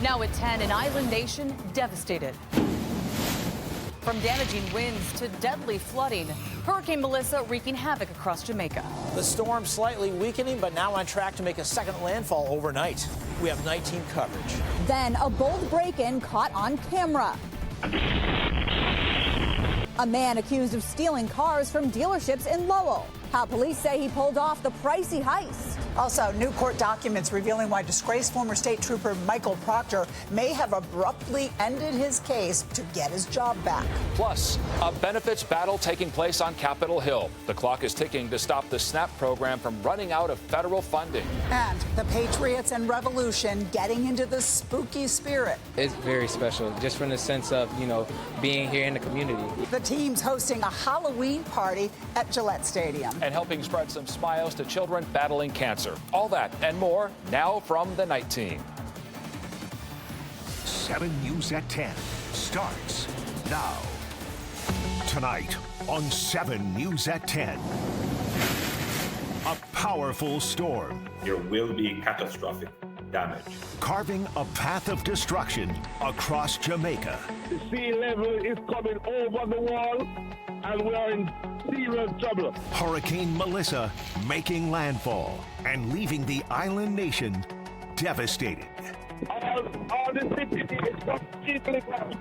Now at 10, an island nation devastated. From damaging winds to deadly flooding, Hurricane Melissa wreaking havoc across Jamaica. The storm slightly weakening, but now on track to make a second landfall overnight. We have night team coverage. Then a bold break-in caught on camera. A man accused of stealing cars from dealerships in Lowell. How police say he pulled off the pricey heist. Also, new court documents revealing why disgraced former state trooper Michael Proctor may have abruptly ended his case to get his job back. Plus, a benefits battle taking place on Capitol Hill. The clock is ticking to stop the SNAP program from running out of federal funding. And the Patriots and Revolution getting into the spooky spirit. It's very special, just from the sense of, being here in the community. The team's hosting a Halloween party at Gillette Stadium. And helping spread some smiles to children battling cancer. All that and more now from the night team. 7 News at 10 starts now. Tonight on 7 News at 10. A powerful storm. There will be catastrophic damage. Carving a path of destruction across Jamaica. The sea level is coming over the wall and we are in serious trouble. Hurricane Melissa making landfall and leaving the island nation devastated. All the city is completely gone.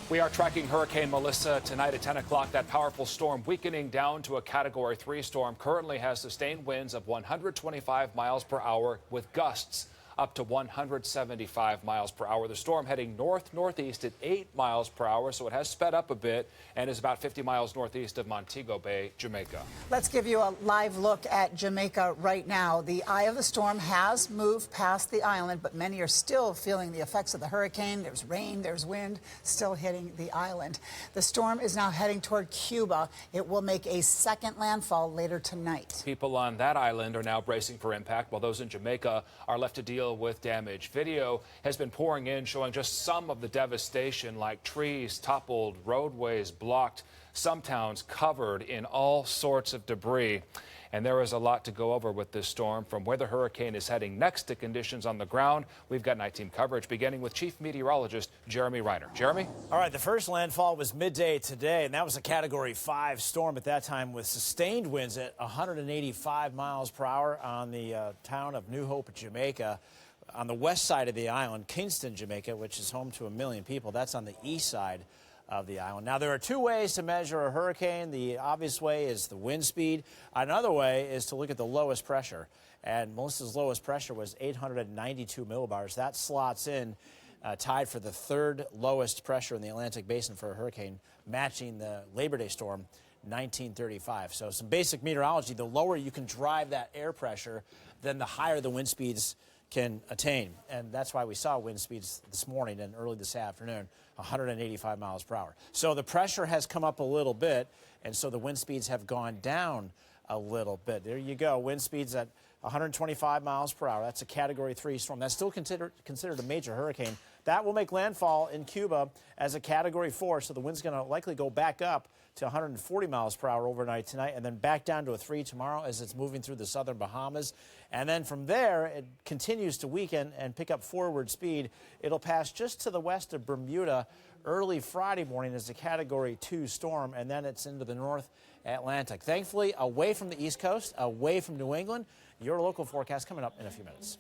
We are tracking Hurricane Melissa tonight at 10 o'clock. That powerful storm weakening down to a Category 3 storm currently has sustained winds of 125 miles per hour with gusts up to 175 miles per hour. The storm heading north-northeast at 8 miles per hour, so it has sped up a bit and is about 50 miles northeast of Montego Bay, Jamaica. Let's give you a live look at Jamaica right now. The eye of the storm has moved past the island, but many are still feeling the effects of the hurricane. There's rain, there's wind still hitting the island. The storm is now heading toward Cuba. It will make a second landfall later tonight. People on that island are now bracing for impact, while those in Jamaica are left to deal with damage. Video has been pouring in showing just some of the devastation, like trees toppled, roadways blocked, some towns covered in all sorts of debris. And there is a lot to go over with this storm, from where the hurricane is heading next to conditions on the ground. We've got night team coverage beginning with Chief Meteorologist Jeremy Reiner. Jeremy? All right, the first landfall was midday today, and that was a Category 5 storm at that time with sustained winds at 185 miles per hour on the town of New Hope, Jamaica. On the west side of the island, Kingston, Jamaica, which is home to 1 million people, that's on the east side of the island. Now, there are two ways to measure a hurricane. The obvious way is the wind speed. Another way is to look at the lowest pressure. And Melissa's lowest pressure was 892 millibars. That slots in tied for the third lowest pressure in the Atlantic Basin for a hurricane, matching the Labor Day storm, 1935. So some basic meteorology. The lower you can drive that air pressure, then the higher the wind speeds can attain. And that's why we saw wind speeds this morning and early this afternoon, 185 miles per hour. So the pressure has come up a little bit, and so the wind speeds have gone down a little bit. There you go, wind speeds at 125 miles per hour. That's a Category 3 storm. That's still considered a major hurricane. That will make landfall in Cuba as a Category 4, so the wind's going to likely go back up to 140 miles per hour overnight tonight, and then back down to a 3 tomorrow as it's moving through the southern Bahamas. And then from there, it continues to weaken and pick up forward speed. It'll pass just to the west of Bermuda early Friday morning as a Category 2 storm, and then it's into the North Atlantic. Thankfully, away from the East Coast, away from New England. Your local forecast coming up in a few minutes.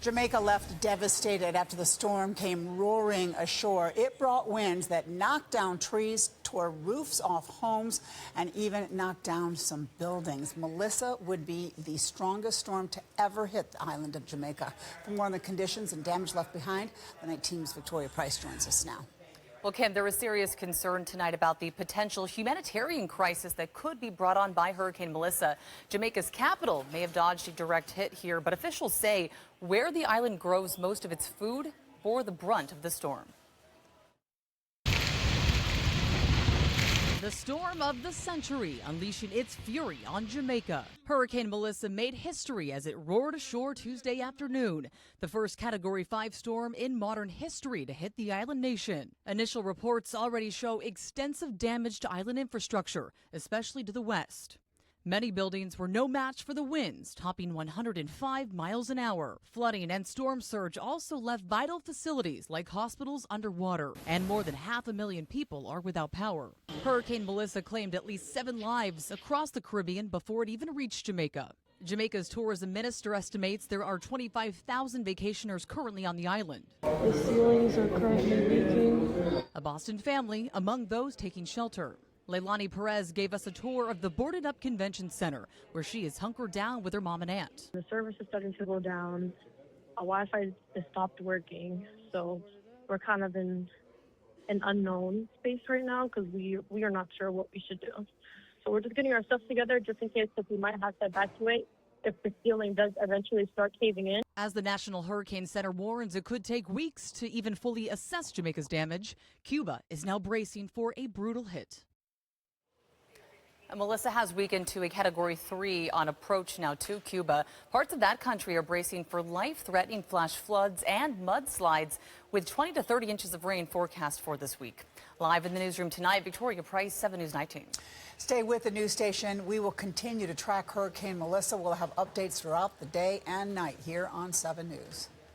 Jamaica left devastated after the storm came roaring ashore. It brought winds that knocked down trees, tore roofs off homes, and even knocked down some buildings. Melissa would be the strongest storm to ever hit the island of Jamaica. For more on the conditions and damage left behind, the night team's Victoria Price joins us now. Well, Kim, there was serious concern tonight about the potential humanitarian crisis that could be brought on by Hurricane Melissa. Jamaica's capital may have dodged a direct hit here, but officials say where the island grows most of its food bore the brunt of the storm. The storm of the century unleashing its fury on Jamaica. Hurricane Melissa made history as it roared ashore Tuesday afternoon, the first Category 5 storm in modern history to hit the island nation. Initial reports already show extensive damage to island infrastructure, especially to the west. Many buildings were no match for the winds, topping 105 miles an hour. Flooding and storm surge also left vital facilities like hospitals underwater, and more than 500,000 people are without power. Hurricane Melissa claimed at least 7 lives across the Caribbean before it even reached Jamaica. Jamaica's tourism minister estimates there are 25,000 vacationers currently on the island. The ceilings are currently leaking. A Boston family among those taking shelter. Leilani Perez gave us a tour of the boarded-up convention center, where she is hunkered down with her mom and aunt. The service is starting to go down. Our Wi-Fi has stopped working, so we're kind of in an unknown space right now because we are not sure what we should do. So we're just getting our stuff together just in case, because we might have to evacuate if the ceiling does eventually start caving in. As the National Hurricane Center warns it could take weeks to even fully assess Jamaica's damage, Cuba is now bracing for a brutal hit. Melissa has weakened to a Category 3 on approach now to Cuba. Parts of that country are bracing for life-threatening flash floods and mudslides, with 20 to 30 inches of rain forecast for this week. Live in the newsroom tonight, Victoria Price, 7 News 19. Stay with the news station. We will continue to track Hurricane Melissa. We'll have updates throughout the day and night here on 7 News.